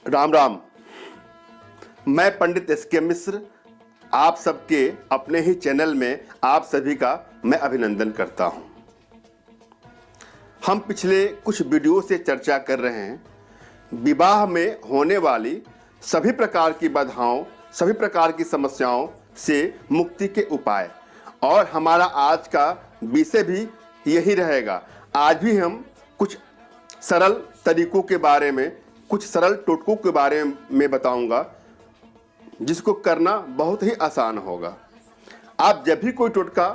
राम राम। मैं पंडित एस.के. मिश्र आप सबके अपने ही चैनल में आप सभी का मैं अभिनंदन करता हूं। हम पिछले कुछ वीडियो से चर्चा कर रहे हैं विवाह में होने वाली सभी प्रकार की बाधाओं, सभी प्रकार की समस्याओं से मुक्ति के उपाय, और हमारा आज का विषय भी यही रहेगा। आज भी हम कुछ सरल तरीकों के बारे में, कुछ सरल टोटकों के बारे में बताऊंगा जिसको करना बहुत ही आसान होगा। आप जब भी कोई टोटका,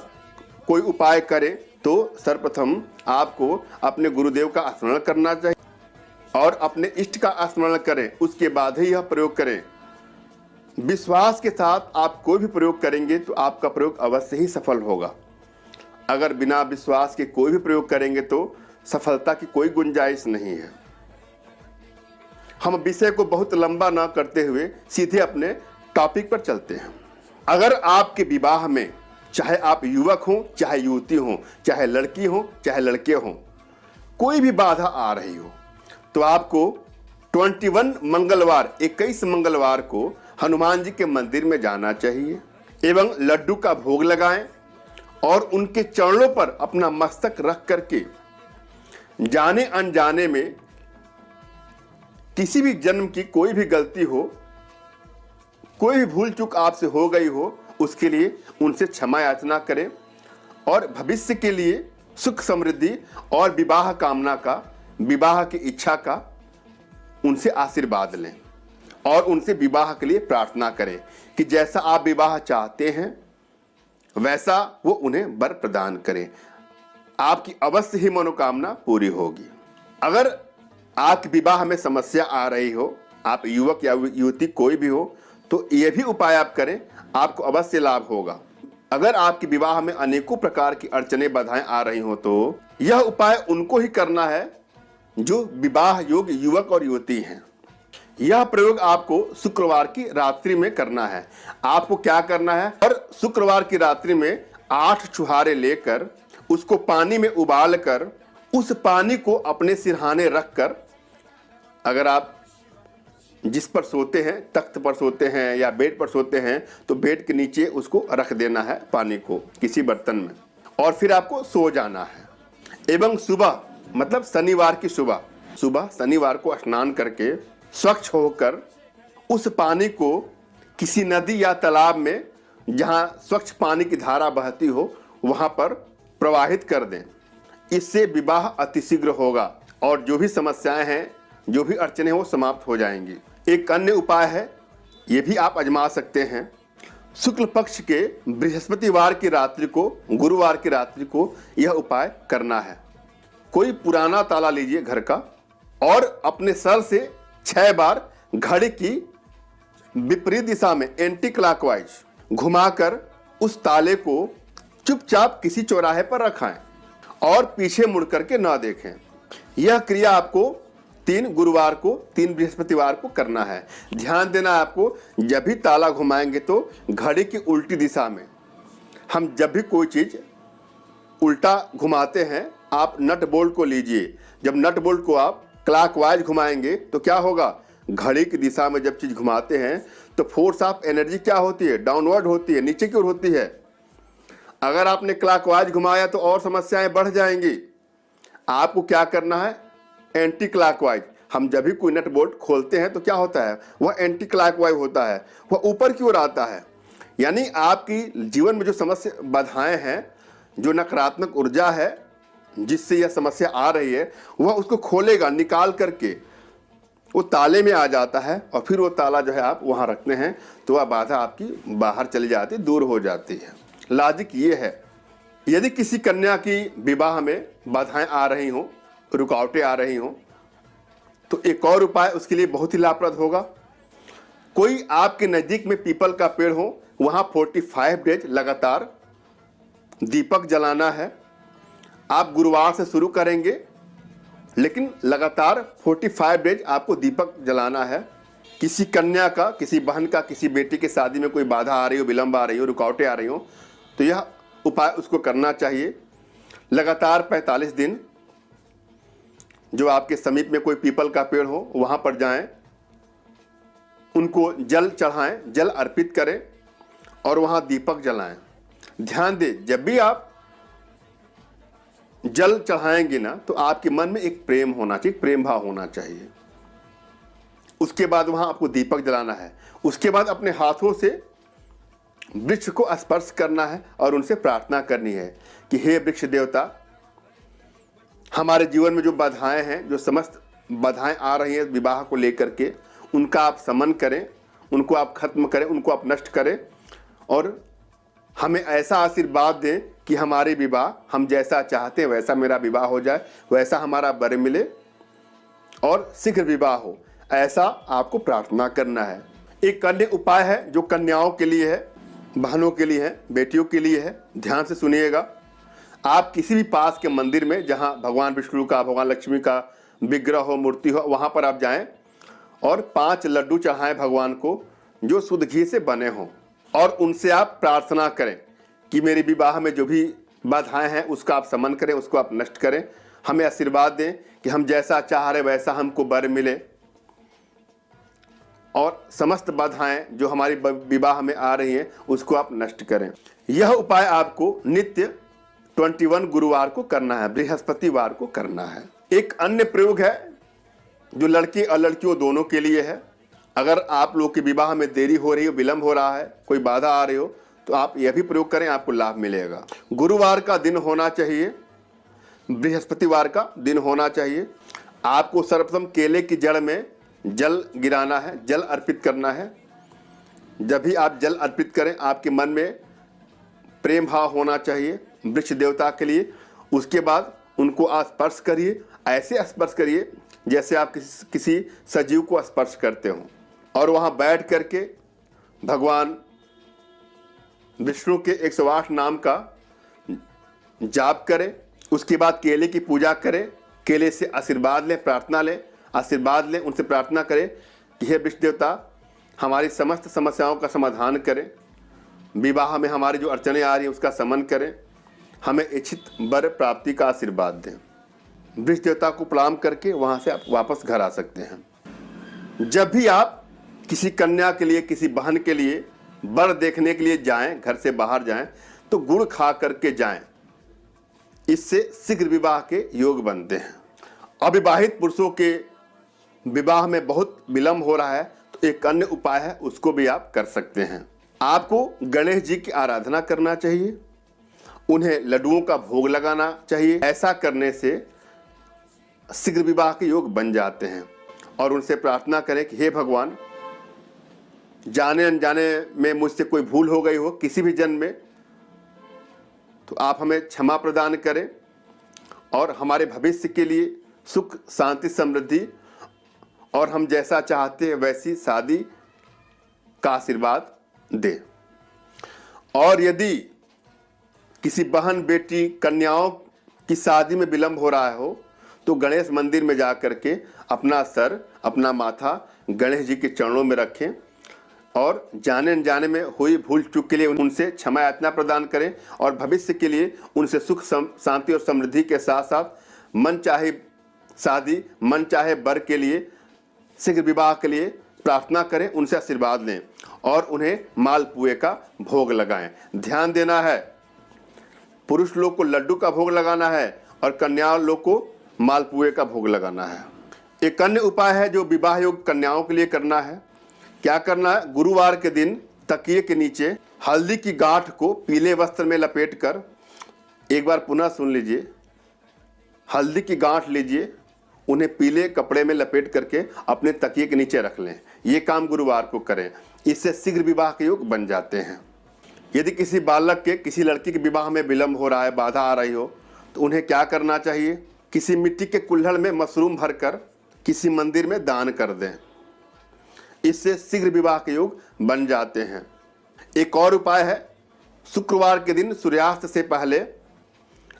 कोई उपाय करें तो सर्वप्रथम आपको अपने गुरुदेव का स्मरण करना चाहिए और अपने इष्ट का स्मरण करें, उसके बाद ही यह प्रयोग करें। विश्वास के साथ आप कोई भी प्रयोग करेंगे तो आपका प्रयोग अवश्य ही सफल होगा। अगर बिना विश्वास के कोई भी प्रयोग करेंगे तो सफलता की कोई गुंजाइश नहीं है। हम विषय को बहुत लंबा ना करते हुए सीधे अपने टॉपिक पर चलते हैं। अगर आपके विवाह में, चाहे आप युवक हों, चाहे युवती हों, चाहे लड़की हों, चाहे लड़के हों, कोई भी बाधा आ रही हो तो आपको 21 मंगलवार को हनुमान जी के मंदिर में जाना चाहिए एवं लड्डू का भोग लगाएं और उनके चरणों पर अपना मस्तक रख करके जाने अनजाने में किसी भी जन्म की कोई भी गलती हो, कोई भी भूल चूक आपसे हो गई हो, उसके लिए उनसे क्षमा याचना करें और भविष्य के लिए सुख समृद्धि और विवाह कामना का, विवाह की इच्छा का उनसे आशीर्वाद लें और उनसे विवाह के लिए प्रार्थना करें कि जैसा आप विवाह चाहते हैं वैसा वो उन्हें वर प्रदान करें। आपकी अवश्य ही मनोकामना पूरी होगी। अगर आपके विवाह में समस्या आ रही हो, आप युवक या युवती कोई भी हो, तो ये भी उपाय आप करें, आपको अवश्य लाभ होगा। अगर आपके विवाह में अनेकों प्रकार की अड़चनें, बाधाएं आ रही हो तो यह उपाय उनको ही करना है जो विवाह योग्य युवक और युवती हैं। यह प्रयोग आपको शुक्रवार की रात्रि में करना है। आपको क्या करना है, और शुक्रवार की रात्रि में 8 छुहारे लेकर उसको पानी में उबाल कर उस पानी को अपने सिरहाने रखकर, अगर आप जिस पर सोते हैं, तख्त पर सोते हैं या बेड पर सोते हैं, तो बेड के नीचे उसको रख देना है पानी को किसी बर्तन में, और फिर आपको सो जाना है। एवं सुबह, मतलब शनिवार की सुबह शनिवार को स्नान करके स्वच्छ होकर उस पानी को किसी नदी या तालाब में, जहां स्वच्छ पानी की धारा बहती हो, वहां पर प्रवाहित कर दें। इससे विवाह अतिशीघ्र होगा और जो भी समस्याएं हैं, जो भी अड़चनें वो समाप्त हो जाएंगी। एक अन्य उपाय है, ये भी आप आजमा सकते हैं। शुक्ल पक्ष के बृहस्पतिवार की रात्रि को, गुरुवार की रात्रि को यह उपाय करना है। कोई पुराना ताला लीजिए घर का और अपने सर से 6 बार घड़ी की विपरीत दिशा में एंटी क्लॉकवाइज घुमाकर उस ताले को चुपचाप किसी चौराहे पर रखाएं और पीछे मुड़ करके ना देखें। यह क्रिया आपको 3 गुरुवार को, 3 बृहस्पतिवार को करना है। ध्यान देना आपको, जब भी ताला घुमाएंगे तो घड़ी की उल्टी दिशा में। हम जब भी कोई चीज उल्टा घुमाते हैं, आप नट बोल्ट को लीजिए, जब नट बोल्ट को आप क्लॉकवाइज घुमाएंगे तो क्या होगा, घड़ी की दिशा में जब चीज घुमाते हैं तो फोर्स ऑफ एनर्जी क्या होती है, डाउनवर्ड होती है, नीचे की ओर होती है। अगर आपने क्लॉकवाइज घुमाया तो और समस्याएं बढ़ जाएंगी। आपको क्या करना है, एंटी क्लॉकवाइज। हम जब भी कोई नट बोल्ट खोलते हैं तो क्या होता है, वह एंटी क्लॉकवाइज होता है, वह ऊपर की ओर आता है। यानी आपकी जीवन में जो समस्या, बाधाएं हैं, जो नकारात्मक ऊर्जा है जिससे यह समस्या आ रही है, वह उसको खोलेगा, निकाल करके वो ताले में आ जाता है और फिर वो ताला जो है आप वहाँ रखते हैं तो वह बाधा आपकी बाहर चली जाती, दूर हो जाती है। लॉजिक ये है। यदि किसी कन्या की विवाह में बाधाएं आ रही हों, रुकावटें आ रही हों, तो एक और उपाय उसके लिए बहुत ही लाभप्रद होगा। कोई आपके नज़दीक में पीपल का पेड़ हो, वहाँ 45 डेज लगातार दीपक जलाना है। आप गुरुवार से शुरू करेंगे, लेकिन लगातार 45 डेज आपको दीपक जलाना है। किसी कन्या का, किसी बहन का, किसी बेटी के शादी में कोई बाधा आ रही हो, विलंब आ रही हो, रुकावटें आ रही हो, तो यह उपाय उसको करना चाहिए। लगातार 45 दिन जो आपके समीप में कोई पीपल का पेड़ हो वहाँ पर जाएं उनको जल चढ़ाएं, जल अर्पित करें और वहाँ दीपक जलाएं। ध्यान दें, जब भी आप जल चढ़ाएंगे ना तो आपके मन में एक प्रेम होना चाहिए, प्रेम भाव होना चाहिए। उसके बाद वहाँ आपको दीपक जलाना है। उसके बाद अपने हाथों से वृक्ष को स्पर्श करना है और उनसे प्रार्थना करनी है कि हे वृक्ष देवता, हमारे जीवन में जो बाधाएं हैं, जो समस्त बाधाएं आ रही हैं विवाह को लेकर के, उनका आप शमन करें, उनको आप खत्म करें, उनको आप नष्ट करें और हमें ऐसा आशीर्वाद दें कि हमारे विवाह, हम जैसा चाहते हैं वैसा मेरा विवाह हो जाए, वैसा हमारा वर मिले और शीघ्र विवाह हो। ऐसा आपको प्रार्थना करना है। एक अन्य उपाय है जो कन्याओं के लिए है, बहनों के लिए है, बेटियों के लिए है। ध्यान से सुनिएगा। आप किसी भी पास के मंदिर में जहां भगवान विष्णु का, भगवान लक्ष्मी का विग्रह हो, मूर्ति हो, वहां पर आप जाएं और 5 लड्डू चढ़ाएं भगवान को जो शुद्ध घी से बने हों और उनसे आप प्रार्थना करें कि मेरे विवाह में जो भी बाधाएं हैं उसका आप शमन करें, उसको आप नष्ट करें। हमें आशीर्वाद दें कि हम जैसा चाह रहे वैसा हमको वर मिले और समस्त बाधाएं जो हमारी विवाह में आ रही हैं उसको आप नष्ट करें। यह उपाय आपको नित्य 21 गुरुवार को करना है, बृहस्पतिवार को करना है। एक अन्य प्रयोग है जो लड़के और लड़कियों दोनों के लिए है। अगर आप लोग के विवाह में देरी हो रही हो, विलंब हो रहा है, कोई बाधा आ रही हो, तो आप यह भी प्रयोग करें, आपको लाभ मिलेगा। गुरुवार का दिन होना चाहिए, बृहस्पतिवार का दिन होना चाहिए। आपको सर्वप्रथम केले की जड़ में जल गिराना है, जल अर्पित करना है। जब भी आप जल अर्पित करें, आपके मन में प्रेम भाव होना चाहिए वृक्ष देवता के लिए। उसके बाद उनको स्पर्श करिए, ऐसे स्पर्श करिए जैसे आप किसी सजीव को स्पर्श करते हो और वहाँ बैठ करके भगवान विष्णु के 108 नाम का जाप करें। उसके बाद केले की पूजा करें, केले से आशीर्वाद लें, प्रार्थना लें, आशीर्वाद लें, उनसे प्रार्थना करें कि हे विष्णु देवता, हमारी समस्त समस्याओं का समाधान करें, विवाह में हमारी जो अड़चनें आ रही हैं उसका शमन करें, हमें इच्छित वर प्राप्ति का आशीर्वाद दें। वृक्ष देवता को प्रणाम करके वहाँ से आप वापस घर आ सकते हैं। जब भी आप किसी कन्या के लिए, किसी बहन के लिए वर देखने के लिए जाएं, घर से बाहर जाएं, तो गुड़ खा करके जाएं। इससे शीघ्र विवाह के योग बनते हैं। अविवाहित पुरुषों के विवाह में बहुत विलंब हो रहा है तो एक अन्य उपाय है, उसको भी आप कर सकते हैं। आपको गणेश जी की आराधना करना चाहिए, उन्हें लड्डुओं का भोग लगाना चाहिए। ऐसा करने से शीघ्र विवाह के योग बन जाते हैं और उनसे प्रार्थना करें कि हे भगवान, जाने अनजाने में मुझसे कोई भूल हो गई हो किसी भी जन्म में, तो आप हमें क्षमा प्रदान करें और हमारे भविष्य के लिए सुख, शांति, समृद्धि और हम जैसा चाहते हैं वैसी शादी का आशीर्वाद दें। और यदि किसी बहन, बेटी, कन्याओं की शादी में विलंब हो रहा हो तो गणेश मंदिर में जा कर के अपना सर, अपना माथा गणेश जी के चरणों में रखें और जाने अनजाने में हुई भूल चूक के लिए उनसे क्षमा याचना प्रदान करें और भविष्य के लिए उनसे सुख, शांति और समृद्धि के साथ साथ मन चाहे शादी, मन चाहे वर के लिए, शीघ्र विवाह के लिए प्रार्थना करें, उनसे आशीर्वाद लें और उन्हें मालपुए का भोग लगाएं। ध्यान देना है, पुरुष लोग को लड्डू का भोग लगाना है और कन्या लोग को मालपुए का भोग लगाना है। एक अन्य उपाय है जो विवाह योग कन्याओं के लिए करना है। क्या करना है? गुरुवार के दिन तकिए के नीचे हल्दी की गांठ को पीले वस्त्र में लपेटकर, एक बार पुनः सुन लीजिए, हल्दी की गांठ लीजिए, उन्हें पीले कपड़े में लपेट करके अपने तकिए के नीचे रख लें। ये काम गुरुवार को करें, इससे शीघ्र विवाह के योग बन जाते हैं। यदि किसी बालक के, किसी लड़की के विवाह में विलंब हो रहा है, बाधा आ रही हो, तो उन्हें क्या करना चाहिए? किसी मिट्टी के कुल्हड़ में मशरूम भरकर किसी मंदिर में दान कर दें। इससे शीघ्र विवाह के योग बन जाते हैं। एक और उपाय है, शुक्रवार के दिन सूर्यास्त से पहले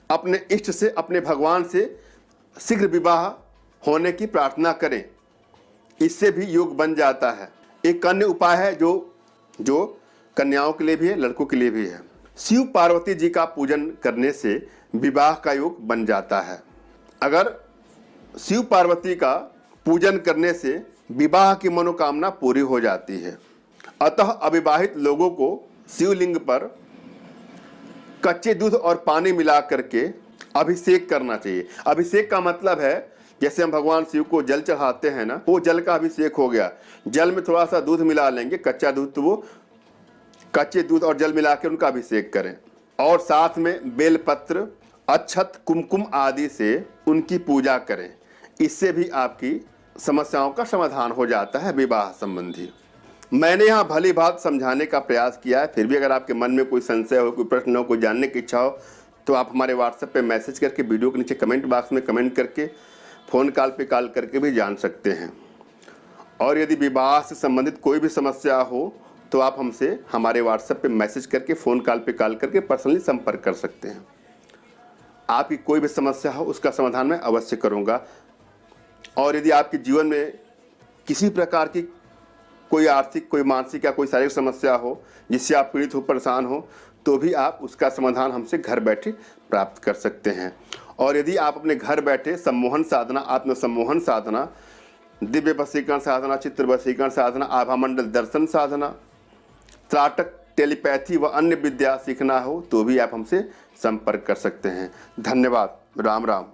अपने इष्ट से, अपने भगवान से शीघ्र विवाह होने की प्रार्थना करें, इससे भी योग बन जाता है। एक अन्य उपाय है जो कन्याओं के लिए भी है, लड़कों के लिए भी है। शिव पार्वती जी का पूजन करने से विवाह का योग बन जाता है। अगर शिव पार्वती का पूजन करने से विवाह की मनोकामना पूरी हो जाती है। अतः अविवाहित लोगों को शिवलिंग पर कच्चे दूध और पानी मिला करके अभिषेक करना चाहिए। अभिषेक का मतलब है जैसे हम भगवान शिव को जल चढ़ाते हैं ना, वो जल का अभिषेक हो गया। जल में थोड़ा सा दूध मिला लेंगे, कच्चा दूध, तो वो कच्चे दूध और जल मिला के उनका अभिषेक करें और साथ में बेलपत्र, अक्षत, कुमकुम आदि से उनकी पूजा करें। इससे भी आपकी समस्याओं का समाधान हो जाता है विवाह संबंधी। मैंने यहाँ भली बात समझाने का प्रयास किया है, फिर भी अगर आपके मन में कोई संशय हो, कोई प्रश्न हो, कोई जानने की इच्छा हो, तो आप हमारे व्हाट्सएप पे मैसेज करके, वीडियो के नीचे कमेंट बॉक्स में कमेंट करके, फ़ोन कॉल पे कॉल करके भी जान सकते हैं। और यदि विवाह से संबंधित कोई भी समस्या हो तो आप हमसे हमारे व्हाट्सएप पे मैसेज करके, फ़ोन कॉल पे कॉल करके पर्सनली संपर्क कर सकते हैं। आपकी कोई भी समस्या हो उसका समाधान मैं अवश्य करूँगा। और यदि आपके जीवन में किसी प्रकार की कोई आर्थिक, कोई मानसिक या कोई शारीरिक समस्या हो जिससे आप पीड़ित हो, परेशान हो, तो भी आप उसका समाधान हमसे घर बैठे प्राप्त कर सकते हैं। और यदि आप अपने घर बैठे सम्मोहन साधना, आत्म सम्मोहन साधना, दिव्य वशीकरण साधना, चित्र वशीकरण साधना, आभामंडल दर्शन साधना, त्राटक, टेलीपैथी व अन्य विद्या सीखना हो तो भी आप हमसे संपर्क कर सकते हैं। धन्यवाद। राम राम।